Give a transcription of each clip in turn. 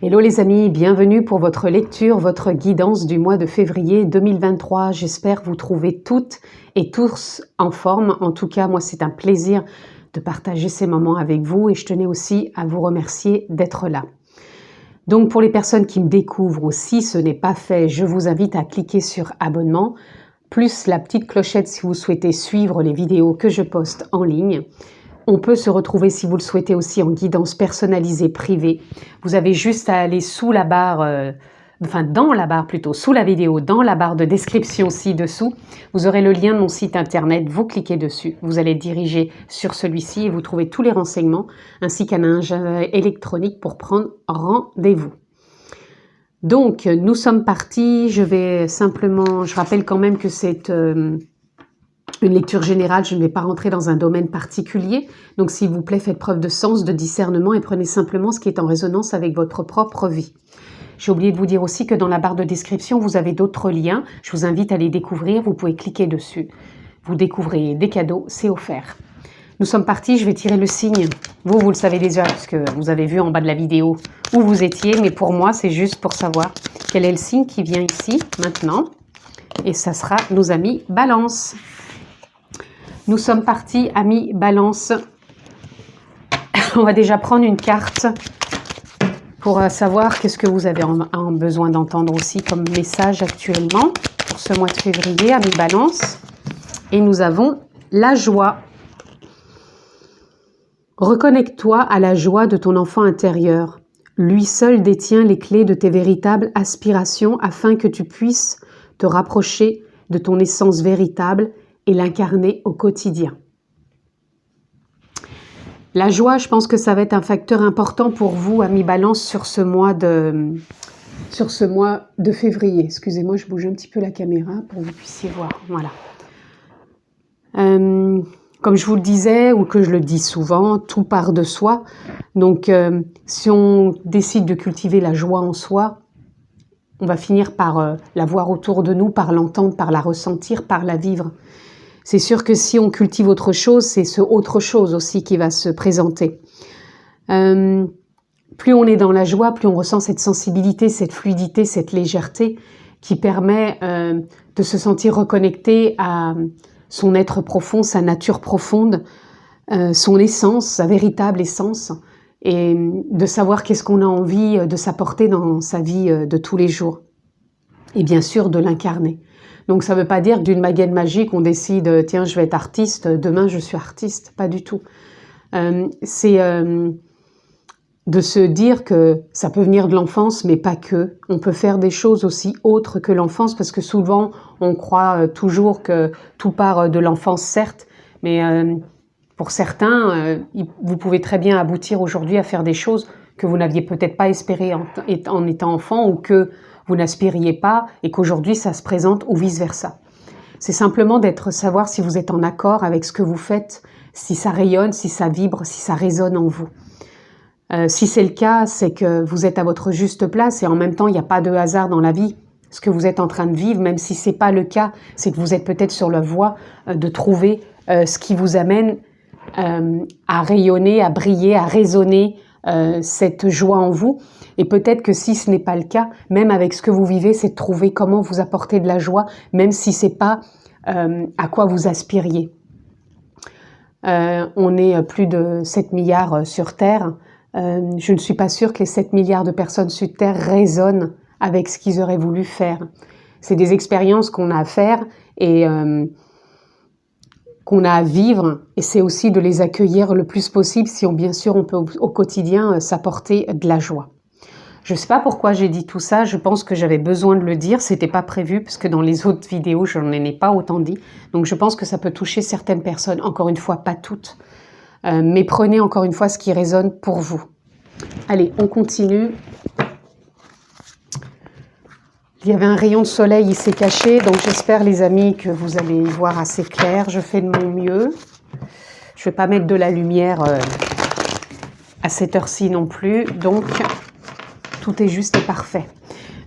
Hello les amis, bienvenue pour votre lecture, votre guidance du mois de février 2023. J'espère vous trouver toutes et tous en forme. En tout cas, moi c'est un plaisir de partager ces moments avec vous et je tenais aussi à vous remercier d'être là. Donc pour les personnes qui me découvrent aussi, ce n'est pas fait, je vous invite à cliquer sur abonnement, plus la petite clochette si vous souhaitez suivre les vidéos que je poste en ligne. On peut se retrouver, si vous le souhaitez aussi, en guidance personnalisée privée. Vous avez juste à aller sous la barre, dans la barre plutôt, sous la vidéo, dans la barre de description ci-dessous. Vous aurez le lien de mon site internet, vous cliquez dessus. Vous allez diriger sur celui-ci et vous trouvez tous les renseignements, ainsi qu'un agenda électronique pour prendre rendez-vous. Donc, nous sommes partis. Je rappelle quand même que c'est une lecture générale, je ne vais pas rentrer dans un domaine particulier. Donc, s'il vous plaît, faites preuve de sens, de discernement et prenez simplement ce qui est en résonance avec votre propre vie. J'ai oublié de vous dire aussi que dans la barre de description, vous avez d'autres liens. Je vous invite à les découvrir. Vous pouvez cliquer dessus. Vous découvrez des cadeaux, c'est offert. Nous sommes partis, je vais tirer le signe. Vous le savez déjà, parce que vous avez vu en bas de la vidéo où vous étiez. Mais pour moi, c'est juste pour savoir quel est le signe qui vient ici, maintenant. Et ça sera nos amis Balance. Nous sommes partis, amis Balance. On va déjà prendre une carte pour savoir qu'est-ce que vous avez besoin d'entendre aussi comme message actuellement pour ce mois de février, amis Balance. Et nous avons la joie. Reconnecte-toi à la joie de ton enfant intérieur. Lui seul détient les clés de tes véritables aspirations afin que tu puisses te rapprocher de ton essence véritable et l'incarner au quotidien. La joie, je pense que ça va être un facteur important pour vous, amis Balance, sur ce mois de février. Excusez-moi, je bouge un petit peu la caméra pour que vous puissiez voir. Voilà. Comme je vous le disais, ou que je le dis souvent, tout part de soi. Donc, si on décide de cultiver la joie en soi, on va finir par la voir autour de nous, par l'entendre, par la ressentir, par la vivre. C'est sûr que si on cultive autre chose, c'est ce autre chose aussi qui va se présenter. Plus on est dans la joie, plus on ressent cette sensibilité, cette fluidité, cette légèreté qui permet de se sentir reconnecté à son être profond, sa nature profonde, son essence, sa véritable essence, et de savoir qu'est-ce qu'on a envie de s'apporter dans sa vie de tous les jours. Et bien sûr, de l'incarner. Donc ça ne veut pas dire que d'une baguette magique, on décide, tiens, je vais être artiste, demain je suis artiste. Pas du tout. C'est de se dire que ça peut venir de l'enfance, mais pas que. On peut faire des choses aussi autres que l'enfance, parce que souvent, on croit toujours que tout part de l'enfance, certes, mais pour certains, vous pouvez très bien aboutir aujourd'hui à faire des choses que vous n'aviez peut-être pas espéré en étant enfant, ou que vous n'aspiriez pas et qu'aujourd'hui ça se présente, ou vice-versa. C'est simplement savoir si vous êtes en accord avec ce que vous faites, si ça rayonne, si ça vibre, si ça résonne en vous. Si c'est le cas, c'est que vous êtes à votre juste place et en même temps il n'y a pas de hasard dans la vie. Ce que vous êtes en train de vivre, même si ce n'est pas le cas, c'est que vous êtes peut-être sur la voie de trouver ce qui vous amène à rayonner, à briller, à résonner cette joie en vous. Et peut-être que si ce n'est pas le cas, même avec ce que vous vivez, c'est de trouver comment vous apporter de la joie, même si ce n'est pas à quoi vous aspiriez. On est plus de 7 milliards sur Terre. Je ne suis pas sûre que les 7 milliards de personnes sur Terre résonnent avec ce qu'ils auraient voulu faire. C'est des expériences qu'on a à faire et qu'on a à vivre, et c'est aussi de les accueillir le plus possible si bien sûr on peut au quotidien s'apporter de la joie. Je ne sais pas pourquoi j'ai dit tout ça, je pense que j'avais besoin de le dire, c'était pas prévu parce que dans les autres vidéos je n'en ai pas autant dit, donc je pense que ça peut toucher certaines personnes, encore une fois pas toutes, mais prenez encore une fois ce qui résonne pour vous. Allez, on continue. Il y avait un rayon de soleil, il s'est caché, donc j'espère les amis que vous allez y voir assez clair. Je fais de mon mieux. Je ne vais pas mettre de la lumière à cette heure-ci non plus, donc tout est juste et parfait.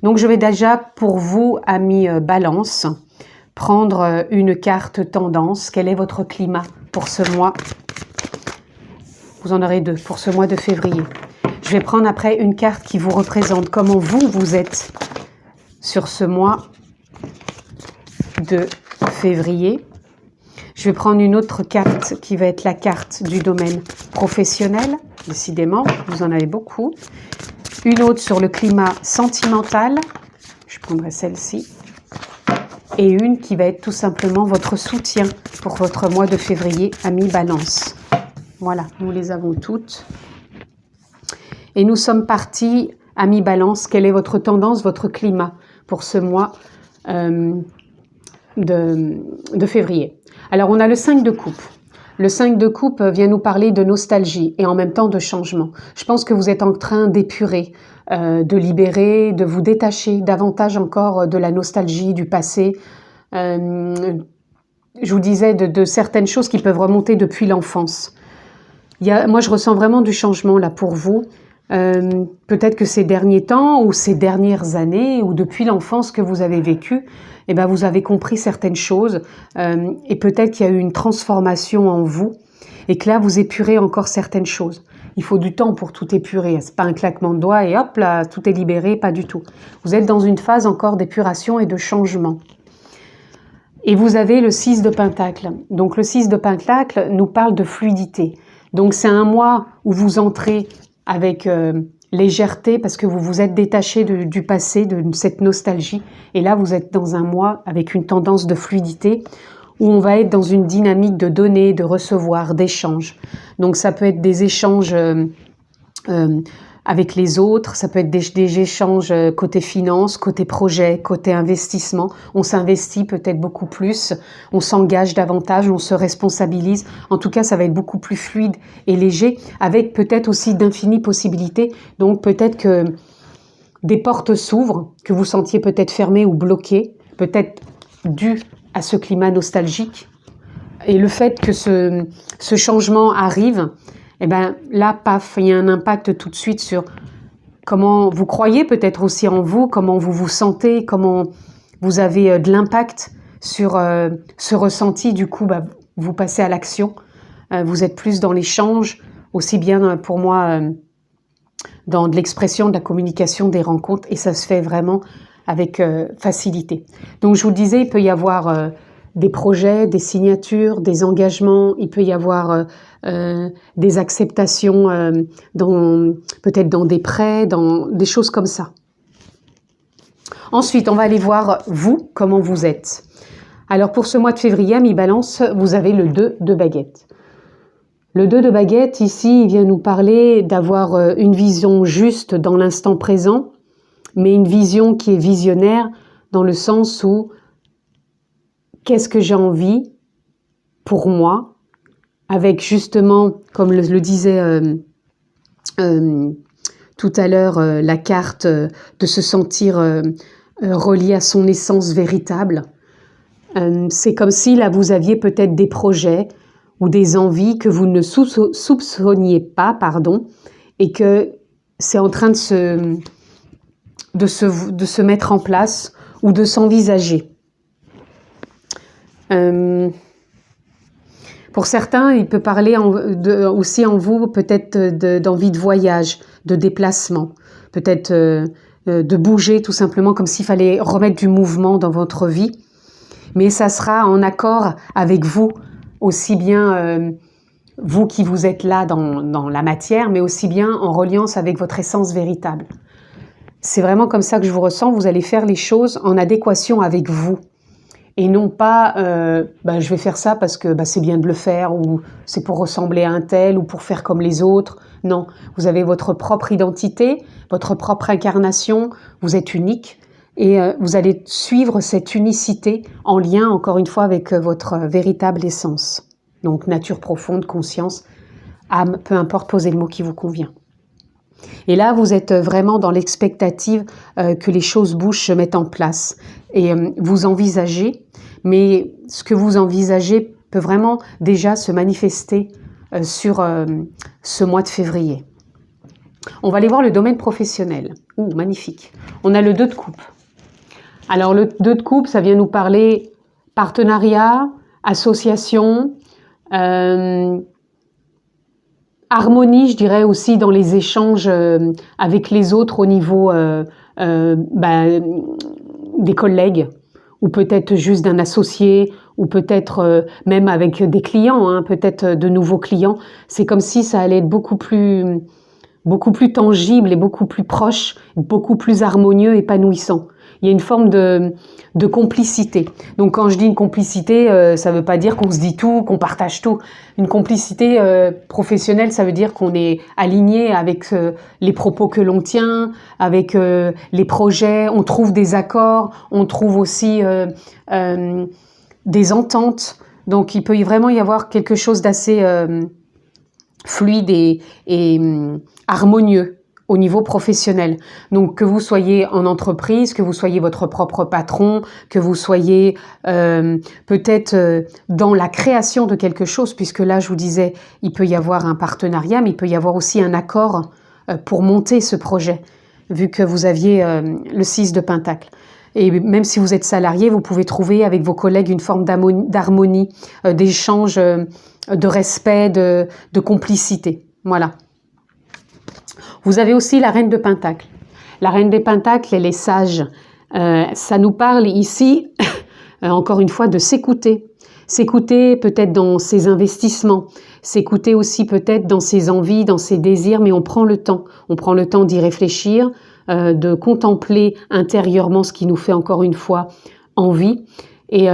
Donc je vais déjà pour vous, amis Balance, prendre une carte tendance. Quel est votre climat pour ce mois? Vous en aurez deux pour ce mois de février. Je vais prendre après une carte qui vous représente, comment vous êtes sur ce mois de février. Je vais prendre une autre carte qui va être la carte du domaine professionnel. Décidément, vous en avez beaucoup. Une autre sur le climat sentimental. Je prendrai celle-ci. Et une qui va être tout simplement votre soutien pour votre mois de février, amis Balance. Voilà, nous les avons toutes. Et nous sommes partis, amis Balance, quelle est votre tendance, votre climat pour ce mois de février. Alors, on a le 5 de coupe. Le 5 de coupe vient nous parler de nostalgie et en même temps de changement. Je pense que vous êtes en train d'épurer, de libérer, de vous détacher davantage encore de la nostalgie du passé. Je vous disais de certaines choses qui peuvent remonter depuis l'enfance. Moi, je ressens vraiment du changement là pour vous. Peut-être que ces derniers temps ou ces dernières années ou depuis l'enfance que vous avez vécu, eh ben vous avez compris certaines choses et peut-être qu'il y a eu une transformation en vous et que là vous épurez encore certaines choses. Il faut du temps pour tout épurer, c'est pas un claquement de doigts et hop là tout est libéré, pas du tout. Vous êtes dans une phase encore d'épuration et de changement. Et vous avez le 6 de Pentacle. Donc le 6 de Pentacle nous parle de fluidité. Donc c'est un mois où vous entrez avec légèreté parce que vous vous êtes détaché du passé, de cette nostalgie. Et là, vous êtes dans un mois avec une tendance de fluidité où on va être dans une dynamique de donner, de recevoir, d'échanges. Donc ça peut être des échanges avec les autres, ça peut être des échanges côté finance, côté projet, côté investissement. On s'investit peut-être beaucoup plus, on s'engage davantage, on se responsabilise. En tout cas, ça va être beaucoup plus fluide et léger, avec peut-être aussi d'infinies possibilités. Donc peut-être que des portes s'ouvrent, que vous sentiez peut-être fermées ou bloquées, peut-être dû à ce climat nostalgique. Et le fait que ce changement arrive, eh ben là, paf, il y a un impact tout de suite sur comment vous croyez peut-être aussi en vous, comment vous vous sentez, comment vous avez de l'impact sur ce ressenti. Du coup, vous passez à l'action. Vous êtes plus dans l'échange, aussi bien pour moi dans de l'expression, de la communication, des rencontres, et ça se fait vraiment avec facilité. Donc, je vous le disais, il peut y avoir des projets, des signatures, des engagements, il peut y avoir des acceptations peut-être dans des prêts, dans des choses comme ça. Ensuite, on va aller voir vous, comment vous êtes. Alors pour ce mois de février, amis Balance, vous avez le 2 de baguette. Le 2 de baguette, ici, il vient nous parler d'avoir une vision juste dans l'instant présent, mais une vision qui est visionnaire dans le sens où qu'est-ce que j'ai envie pour moi, avec justement, comme le disait tout à l'heure, la carte de se sentir relié à son essence véritable. C'est comme si là vous aviez peut-être des projets ou des envies que vous ne soupçonniez pas, et que c'est en train de se mettre en place ou de s'envisager. Pour certains, il peut parler aussi en vous peut-être d'envie de voyage, de déplacement, peut-être de bouger tout simplement comme s'il fallait remettre du mouvement dans votre vie. Mais ça sera en accord avec vous, aussi bien vous qui vous êtes là dans la matière, mais aussi bien en reliance avec votre essence véritable. C'est vraiment comme ça que je vous ressens, vous allez faire les choses en adéquation avec vous. Et non pas, je vais faire ça parce que c'est bien de le faire, ou c'est pour ressembler à un tel, ou pour faire comme les autres. Non, vous avez votre propre identité, votre propre incarnation, vous êtes unique, et vous allez suivre cette unicité en lien, encore une fois, avec votre véritable essence. Donc nature profonde, conscience, âme, peu importe, posez le mot qui vous convient. Et là, vous êtes vraiment dans l'expectative que les choses bougent, se mettent en place. Et vous envisagez, mais ce que vous envisagez peut vraiment déjà se manifester sur ce mois de février. On va aller voir le domaine professionnel. Ouh, magnifique. On a le 2 de coupe. Alors, le 2 de coupe, ça vient nous parler partenariat, association, harmonie, je dirais aussi dans les échanges avec les autres au niveau des collègues, ou peut-être juste d'un associé, ou peut-être même avec des clients, hein, peut-être de nouveaux clients. C'est comme si ça allait être beaucoup plus tangible et beaucoup plus proche, beaucoup plus harmonieux, épanouissant. Il y a une forme de complicité. Donc quand je dis une complicité, ça ne veut pas dire qu'on se dit tout, qu'on partage tout. Une complicité professionnelle, ça veut dire qu'on est aligné avec les propos que l'on tient, avec les projets, on trouve des accords, on trouve aussi des ententes. Donc il peut vraiment y avoir quelque chose d'assez fluide et harmonieux au niveau professionnel. Donc que vous soyez en entreprise, que vous soyez votre propre patron, que vous soyez peut-être dans la création de quelque chose, puisque là je vous disais, il peut y avoir un partenariat, mais il peut y avoir aussi un accord pour monter ce projet, vu que vous aviez le 6 de Pentacle. Et même si vous êtes salarié, vous pouvez trouver avec vos collègues une forme d'harmonie, d'échange, de respect, de complicité. Voilà. Vous avez aussi la Reine de Pentacle. La Reine des Pentacles, elle est sage. Ça nous parle ici, encore une fois, de s'écouter. S'écouter peut-être dans ses investissements, s'écouter aussi peut-être dans ses envies, dans ses désirs, mais on prend le temps. On prend le temps d'y réfléchir, de contempler intérieurement ce qui nous fait encore une fois envie. Et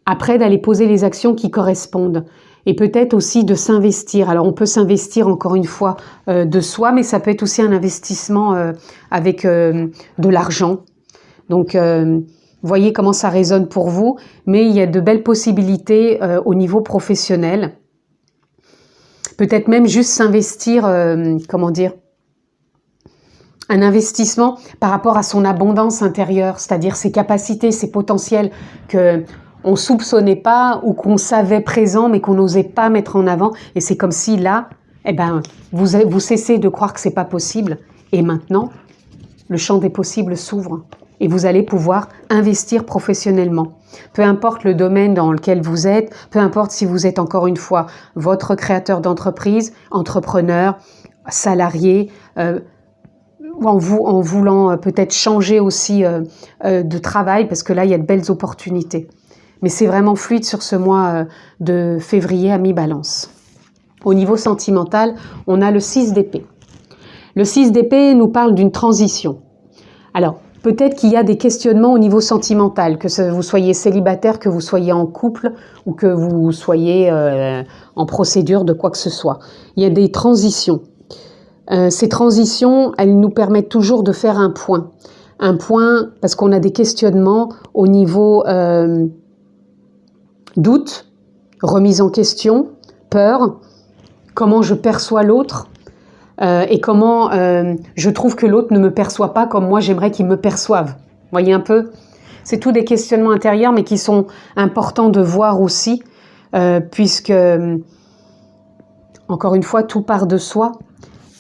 après, d'aller poser les actions qui correspondent. Et peut-être aussi de s'investir. Alors on peut s'investir encore une fois de soi, mais ça peut être aussi un investissement avec de l'argent. Donc voyez comment ça résonne pour vous, mais il y a de belles possibilités au niveau professionnel. Peut-être même juste s'investir, comment dire, un investissement par rapport à son abondance intérieure, c'est-à-dire ses capacités, ses potentiels que on soupçonnait pas ou qu'on savait présent mais qu'on n'osait pas mettre en avant. Et c'est comme si là, eh ben, vous cessez de croire que c'est pas possible. Et maintenant, le champ des possibles s'ouvre et vous allez pouvoir investir professionnellement. Peu importe le domaine dans lequel vous êtes, peu importe si vous êtes encore une fois votre créateur d'entreprise, entrepreneur, salarié, en voulant peut-être changer aussi de travail, parce que là, il y a de belles opportunités. Mais c'est vraiment fluide sur ce mois de février à mi-balance. Au niveau sentimental, on a le 6 d'épée. Le 6 d'épée nous parle d'une transition. Alors, peut-être qu'il y a des questionnements au niveau sentimental, que vous soyez célibataire, que vous soyez en couple ou que vous soyez en procédure de quoi que ce soit. Il y a des transitions. Ces transitions, elles nous permettent toujours de faire un point. Un point parce qu'on a des questionnements au niveau doute, remise en question, peur, comment je perçois l'autre et comment je trouve que l'autre ne me perçoit pas comme moi j'aimerais qu'il me perçoive. Vous voyez un peu ? C'est tous des questionnements intérieurs mais qui sont importants de voir aussi puisque, encore une fois, tout part de soi.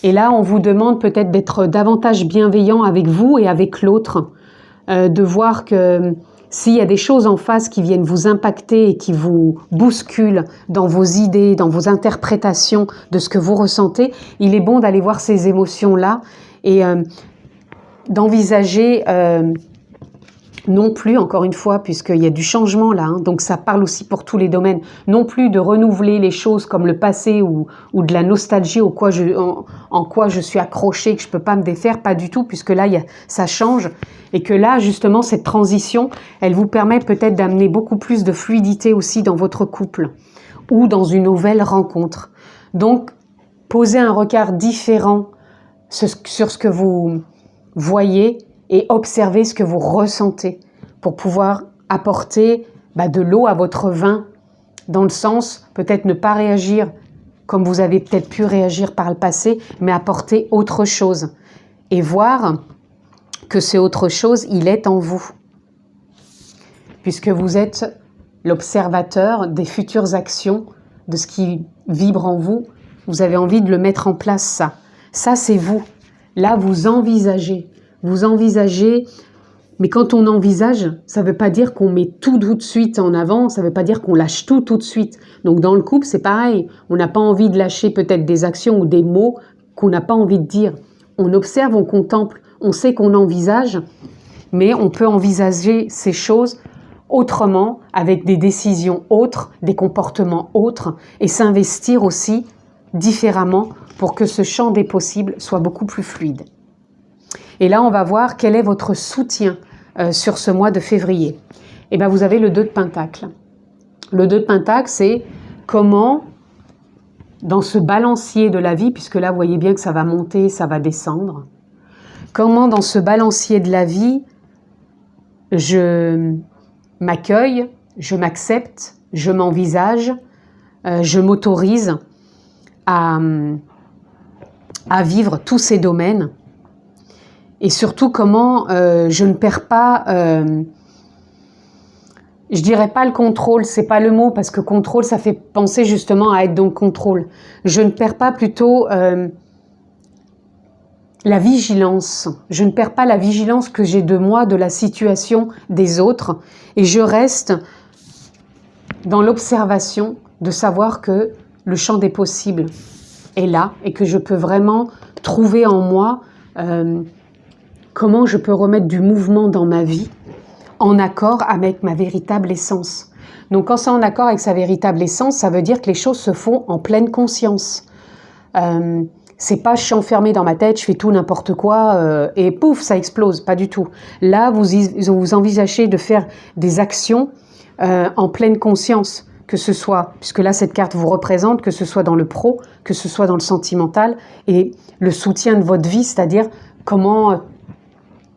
Et là, on vous demande peut-être d'être davantage bienveillant avec vous et avec l'autre, de voir que s'il y a des choses en face qui viennent vous impacter et qui vous bousculent dans vos idées, dans vos interprétations de ce que vous ressentez, il est bon d'aller voir ces émotions-là et d'envisager non plus, encore une fois, puisqu'il y a du changement là, hein, donc ça parle aussi pour tous les domaines, non plus de renouveler les choses comme le passé ou de la nostalgie en quoi je suis accrochée, que je ne peux pas me défaire, pas du tout, puisque là, ça change, et que là, justement, cette transition, elle vous permet peut-être d'amener beaucoup plus de fluidité aussi dans votre couple ou dans une nouvelle rencontre. Donc, posez un regard différent sur ce que vous voyez et observez ce que vous ressentez pour pouvoir apporter de l'eau à votre vin, dans le sens peut-être ne pas réagir comme vous avez peut-être pu réagir par le passé, mais apporter autre chose et voir que ce autre chose, il est en vous. Puisque vous êtes l'observateur des futures actions, de ce qui vibre en vous, vous avez envie de le mettre en place, ça. Ça, c'est vous. Là, vous envisagez Mais quand on envisage, ça ne veut pas dire qu'on met tout de suite en avant, ça ne veut pas dire qu'on lâche tout de suite. Donc dans le couple, c'est pareil. On n'a pas envie de lâcher peut-être des actions ou des mots qu'on n'a pas envie de dire. On observe, on contemple, on sait qu'on envisage, mais on peut envisager ces choses autrement, avec des décisions autres, des comportements autres, et s'investir aussi différemment pour que ce champ des possibles soit beaucoup plus fluide. Et là, on va voir quel est votre soutien sur ce mois de février. Et bien, vous avez le 2 de Pentacle. Le 2 de Pentacle, c'est comment, dans ce balancier de la vie, puisque là, vous voyez bien que ça va monter, ça va descendre, comment dans ce balancier de la vie, je m'accueille, je m'accepte, je m'envisage, je m'autorise à vivre tous ces domaines. Et surtout, comment je ne perds pas, je dirais pas le contrôle, c'est pas le mot, parce que contrôle, ça fait penser justement à être dans le contrôle. Je ne perds pas plutôt la vigilance. Je ne perds pas la vigilance que j'ai de moi, de la situation des autres, et je reste dans l'observation de savoir que le champ des possibles est là, et que je peux vraiment trouver en moi comment je peux remettre du mouvement dans ma vie en accord avec ma véritable essence. Donc quand c'est en accord avec sa véritable essence, ça veut dire que les choses se font en pleine conscience. C'est pas je suis enfermée dans ma tête, je fais tout n'importe quoi et pouf, ça explose, pas du tout. Là, vous envisagez de faire des actions en pleine conscience, que ce soit, puisque là cette carte vous représente, que ce soit dans le pro, que ce soit dans le sentimental, et le soutien de votre vie, c'est-à-dire comment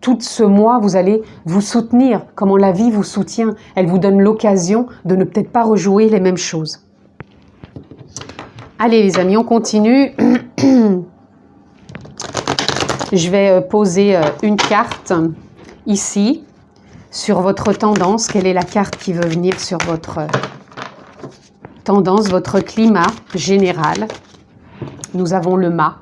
tout ce mois, vous allez vous soutenir, comment la vie vous soutient. Elle vous donne l'occasion de ne peut-être pas rejouer les mêmes choses. Allez les amis, on continue. Je vais poser une carte ici sur votre tendance. Quelle est la carte qui veut venir sur votre tendance, votre climat général? Nous avons le mât.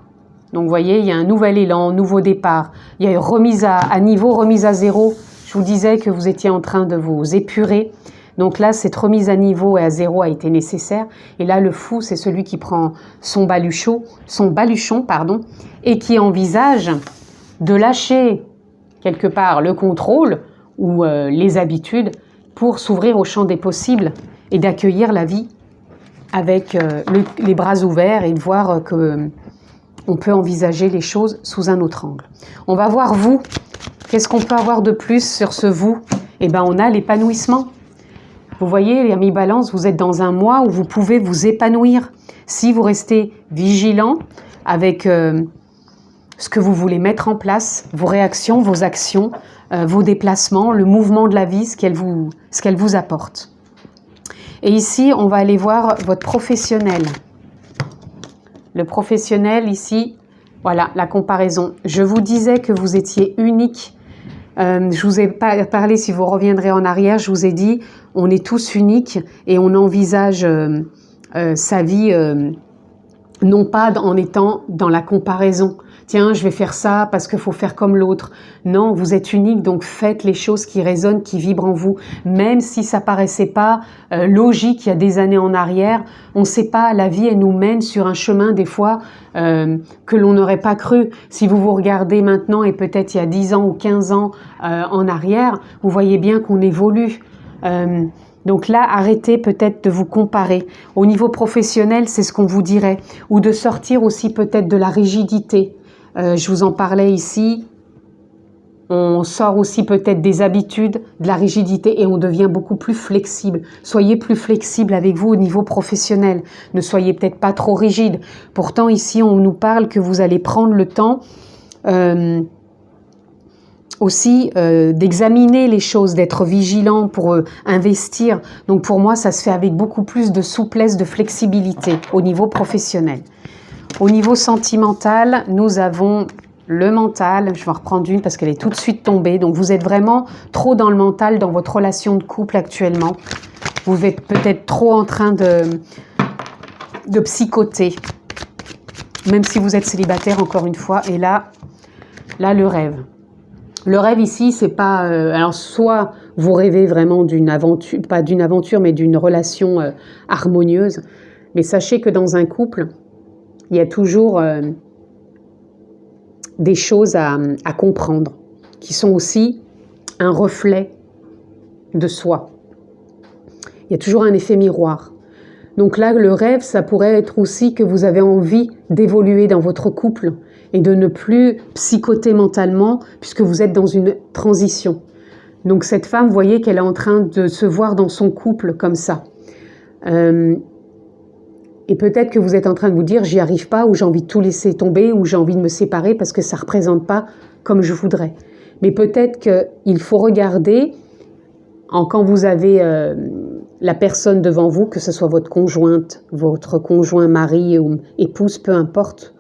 Donc vous voyez, il y a un nouvel élan, un nouveau départ. Il y a une remise à niveau, remise à zéro. Je vous disais que vous étiez en train de vous épurer. Donc là, cette remise à niveau et à zéro a été nécessaire. Et là, le fou, c'est celui qui prend son baluchon, et qui envisage de lâcher quelque part le contrôle ou les habitudes pour s'ouvrir au champ des possibles et d'accueillir la vie avec les bras ouverts et de voir que on peut envisager les choses sous un autre angle. On va voir vous. Qu'est-ce qu'on peut avoir de plus sur ce vous? Eh bien, on a l'épanouissement. Vous voyez, les amis Balance, vous êtes dans un mois où vous pouvez vous épanouir. Si vous restez vigilant avec ce que vous voulez mettre en place, vos réactions, vos actions, vos déplacements, le mouvement de la vie, ce qu'elle vous apporte. Et ici, on va aller voir votre professionnel. Le professionnel ici, voilà la comparaison. Je vous disais que vous étiez unique. Je vous ai parlé, si vous reviendrez en arrière, je vous ai dit, on est tous uniques et on envisage sa vie non pas en étant dans la comparaison. Tiens, je vais faire ça parce qu'il faut faire comme l'autre. Non, vous êtes unique, donc faites les choses qui résonnent, qui vibrent en vous. Même si ça paraissait pas logique il y a des années en arrière, on ne sait pas, la vie, elle nous mène sur un chemin des fois que l'on n'aurait pas cru. Si vous vous regardez maintenant et peut-être il y a 10 ans ou 15 ans en arrière, vous voyez bien qu'on évolue. Donc là, arrêtez peut-être de vous comparer. Au niveau professionnel, c'est ce qu'on vous dirait. Ou de sortir aussi peut-être de la rigidité. Je vous en parlais ici. On sort aussi peut-être des habitudes, de la rigidité et on devient beaucoup plus flexible. Soyez plus flexible avec vous au niveau professionnel. Ne soyez peut-être pas trop rigide. Pourtant, ici, on nous parle que vous allez prendre le temps aussi d'examiner les choses, d'être vigilant pour investir. Donc pour moi, ça se fait avec beaucoup plus de souplesse, de flexibilité au niveau professionnel. Au niveau sentimental, nous avons le mental. Je vais en reprendre une parce qu'elle est tout de suite tombée. Donc vous êtes vraiment trop dans le mental dans votre relation de couple actuellement. Vous êtes peut-être trop en train de psychoter. Même si vous êtes célibataire, encore une fois. Et là le rêve. Le rêve ici, c'est pas... alors, soit vous rêvez vraiment d'une aventure, pas d'une aventure, mais d'une relation harmonieuse. Mais sachez que dans un couple, il y a toujours des choses à comprendre, qui sont aussi un reflet de soi. Il y a toujours un effet miroir. Donc là, le rêve, ça pourrait être aussi que vous avez envie d'évoluer dans votre couple et de ne plus psychoter mentalement puisque vous êtes dans une transition. Donc cette femme, vous voyez qu'elle est en train de se voir dans son couple comme ça. Et peut-être que vous êtes en train de vous dire « j'y arrive pas » ou « j'ai envie de tout laisser tomber » ou « j'ai envie de me séparer parce que ça ne représente pas comme je voudrais ». Mais peut-être qu'il faut regarder, quand vous avez la personne devant vous, que ce soit votre conjointe, votre conjoint, mari ou épouse, peu importe,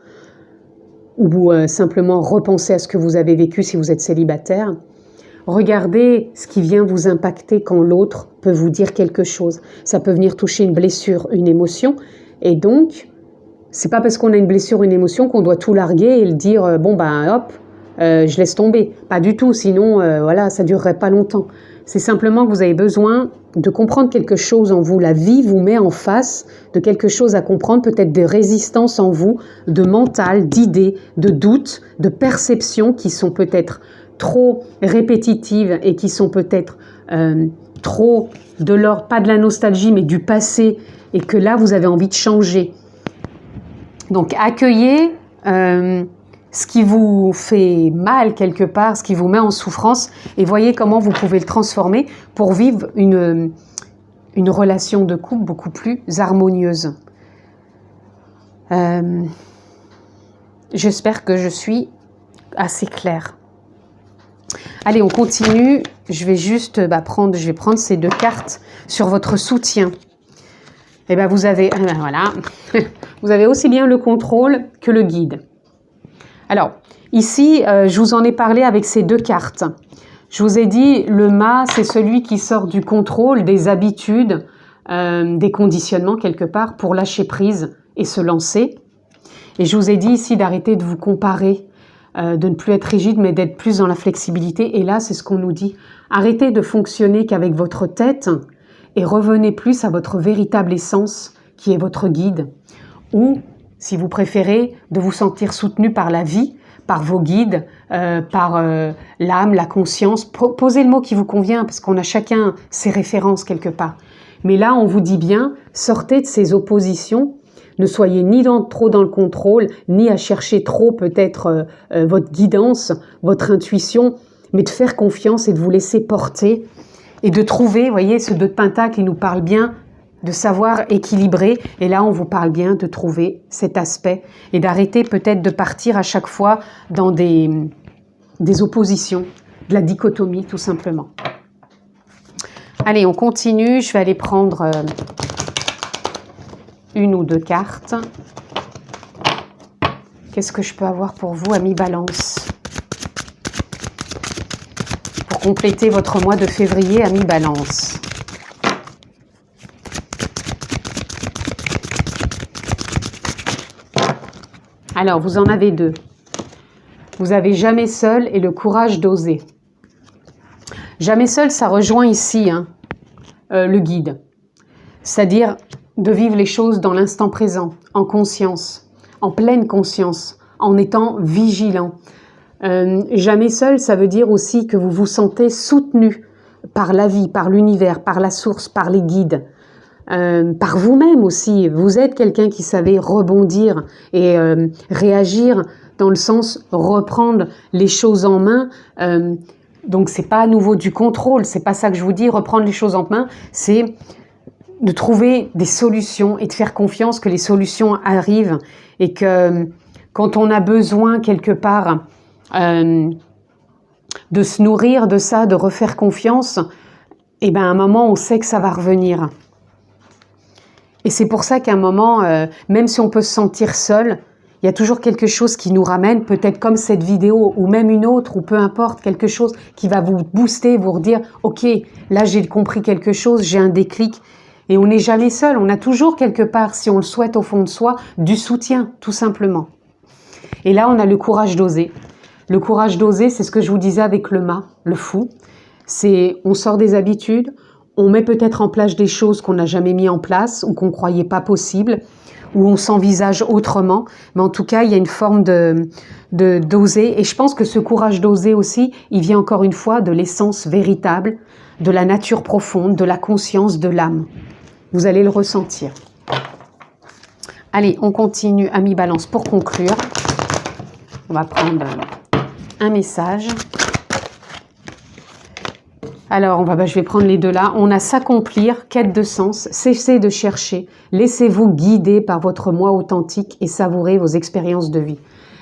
ou simplement repenser à ce que vous avez vécu si vous êtes célibataire. Regardez ce qui vient vous impacter quand l'autre peut vous dire quelque chose. Ça peut venir toucher une blessure, une émotion. Et donc, c'est pas parce qu'on a une blessure, une émotion qu'on doit tout larguer et le dire bon ben hop, je laisse tomber. Pas du tout, sinon voilà, ça durerait pas longtemps. C'est simplement que vous avez besoin de comprendre quelque chose en vous. La vie vous met en face de quelque chose à comprendre, peut-être des résistances en vous, de mental, d'idées, de doutes, de perceptions qui sont peut-être trop répétitives et qui sont peut-être trop de l'ordre, pas de la nostalgie, mais du passé, et que là, vous avez envie de changer. Donc, accueillez ce qui vous fait mal quelque part, ce qui vous met en souffrance, et voyez comment vous pouvez le transformer pour vivre une relation de couple beaucoup plus harmonieuse. J'espère que je suis assez claire. Allez, on continue. Je vais juste prendre ces deux cartes sur votre soutien. Et vous avez, voilà, vous avez aussi bien le contrôle que le guide. Alors, ici, je vous en ai parlé avec ces deux cartes. Je vous ai dit, le mât, c'est celui qui sort du contrôle, des habitudes, des conditionnements quelque part, pour lâcher prise et se lancer. Et je vous ai dit ici d'arrêter de vous comparer, de ne plus être rigide, mais d'être plus dans la flexibilité. Et là, c'est ce qu'on nous dit. Arrêtez de fonctionner qu'avec votre tête et revenez plus à votre véritable essence, qui est votre guide. Ou, si vous préférez, de vous sentir soutenu par la vie, par vos guides, par l'âme, la conscience. Posez le mot qui vous convient, parce qu'on a chacun ses références quelque part. Mais là, on vous dit bien, sortez de ces oppositions. Ne soyez ni trop dans le contrôle, ni à chercher trop peut-être votre guidance, votre intuition, mais de faire confiance et de vous laisser porter et de trouver, vous voyez, ce 2 de Pentacle, il nous parle bien de savoir équilibrer. Et là, on vous parle bien de trouver cet aspect et d'arrêter peut-être de partir à chaque fois dans des oppositions, de la dichotomie tout simplement. Allez, on continue. Je vais aller prendre 1 ou 2 cartes. Qu'est-ce que je peux avoir pour vous, amis Balance? Pour compléter votre mois de février, amis Balance. Alors, vous en avez 2. Vous avez jamais seul et le courage d'oser. Jamais seul, ça rejoint ici le guide. C'est-à-dire de vivre les choses dans l'instant présent, en conscience, en pleine conscience, en étant vigilant. Jamais seul, ça veut dire aussi que vous vous sentez soutenu par la vie, par l'univers, par la source, par les guides. Par vous-même aussi. Vous êtes quelqu'un qui savait rebondir et réagir dans le sens reprendre les choses en main. Donc c'est pas à nouveau du contrôle, c'est pas ça que je vous dis. Reprendre les choses en main, c'est de trouver des solutions et de faire confiance que les solutions arrivent et que quand on a besoin quelque part de se nourrir de ça, de refaire confiance, et à un moment on sait que ça va revenir. Et c'est pour ça qu'à un moment, même si on peut se sentir seul, il y a toujours quelque chose qui nous ramène, peut-être comme cette vidéo, ou même une autre, ou peu importe, quelque chose qui va vous booster, vous redire « Ok, là j'ai compris quelque chose, j'ai un déclic ». Et on n'est jamais seul, on a toujours quelque part, si on le souhaite au fond de soi, du soutien, tout simplement. Et là, on a le courage d'oser. Le courage d'oser, c'est ce que je vous disais avec le mât, le fou. C'est on sort des habitudes, on met peut-être en place des choses qu'on n'a jamais mis en place ou qu'on ne croyait pas possible, ou on s'envisage autrement. Mais en tout cas, il y a une forme d'oser. Et je pense que ce courage d'oser aussi, il vient encore une fois de l'essence véritable, de la nature profonde, de la conscience, de l'âme. Vous allez le ressentir. Allez, on continue, Amis Balance, pour conclure. On va prendre un message. Alors, je vais prendre les deux là. On a s'accomplir, quête de sens, cessez de chercher. Laissez-vous guider par votre moi authentique et savourez vos expériences de vie.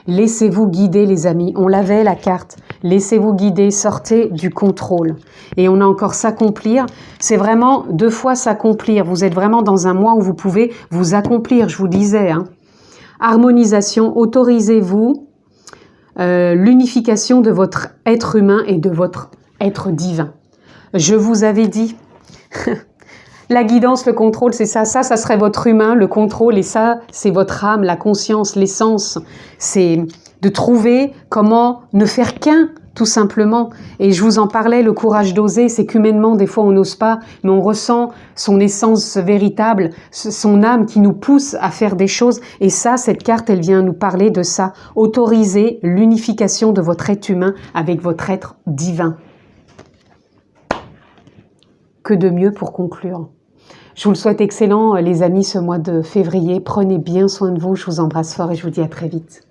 Laissez-vous guider, les amis. On l'avait, la carte. Laissez-vous guider, sortez du contrôle. Et on a encore s'accomplir. C'est vraiment 2 fois s'accomplir. Vous êtes vraiment dans un mois où vous pouvez vous accomplir, je vous disais. Harmonisation, autorisez-vous l'unification de votre être humain et de votre être divin. Je vous avais dit, la guidance, le contrôle, c'est ça. Ça serait votre humain, le contrôle, et ça, c'est votre âme, la conscience, l'essence. C'est de trouver comment ne faire qu'un, tout simplement. Et je vous en parlais, le courage d'oser, c'est qu'humainement, des fois, on n'ose pas, mais on ressent son essence véritable, son âme qui nous pousse à faire des choses. Et ça, cette carte, elle vient nous parler de ça. Autoriser l'unification de votre être humain avec votre être divin. Que de mieux pour conclure. Je vous le souhaite excellent, les amis, ce mois de février. Prenez bien soin de vous. Je vous embrasse fort et je vous dis à très vite.